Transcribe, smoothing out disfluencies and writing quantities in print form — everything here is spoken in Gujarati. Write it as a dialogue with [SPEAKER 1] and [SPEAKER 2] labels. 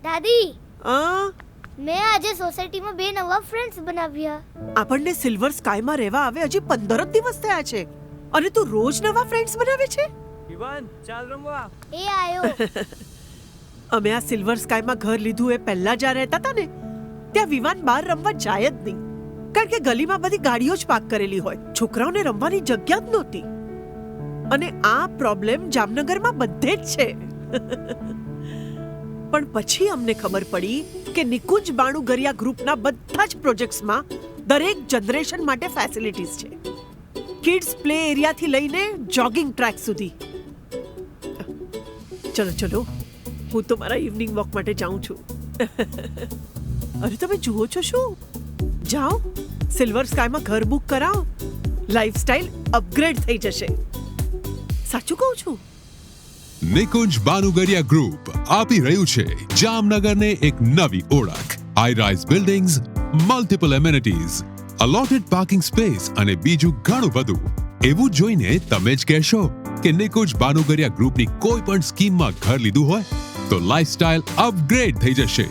[SPEAKER 1] દાદી,
[SPEAKER 2] આ
[SPEAKER 1] મેં આજે સોસાયટીમાં 2 નવા ફ્રેન્ડ્સ બનાવ્યા.
[SPEAKER 2] આપણને સિલ્વર સ્કાયમાં રહેવા આવે હજી 15 જ દિવસ થયા છે અને તું રોજ નવા ફ્રેન્ડ્સ બનાવે છે.
[SPEAKER 3] વિવાન, ચાલ રમવા.
[SPEAKER 1] એ આયો.
[SPEAKER 2] અમે આ સિલ્વર સ્કાયમાં ઘર લીધું એ પહેલા જ્યાં રહેતા હતા ને ત્યાં વિવાન બહાર રમવા જાય જ નહીં, કારણ કે ગલીમાં બધી ગાડીઓ જ પાર્ક કરેલી હોય, છોકરાઓને રમવાની જગ્યા જ નહોતી. અને આ પ્રોબ્લેમ જામનગરમાં બધે જ છે. પણ પછી અમને ખબર પડી કે નિકુંજ બાણુગરિયા ગ્રુપના બધા જ પ્રોજેક્ટ્સમાં દરેક જનરેશન માટે ફેસિલિટીઝ છે, કિડ્સ પ્લે એરિયાથી લઈને જોગિંગ ટ્રેક સુધી. ચલો ચલો, હું તો મારા ઇવનિંગ વોક માટે જાઉં છું. અરે તમે જુઓ છો શું? જાઓ, સિલ્વર સ્કાયમાં ઘર બુક કરાવો, લાઈફસ્ટાઈલ અપગ્રેડ થઈ જશે. સાચું કહું છું.
[SPEAKER 4] નિકુંજ બાનુગરિયા ગ્રુપ આપી રહ્યું છે જામનગરને એક નવી ઓળખ. High rise buildings, multiple amenities, allotted parking space અને બીજું ઘણું બધું. એવું જોઈને તમે જ કહેશો કે નિકુંજ બાનુગરિયા ગ્રુપની કોઈ પણ સ્કીમમાં ઘર લીધું હોય તો લાઈફસ્ટાઈલ અપગ્રેડ થઈ જશે.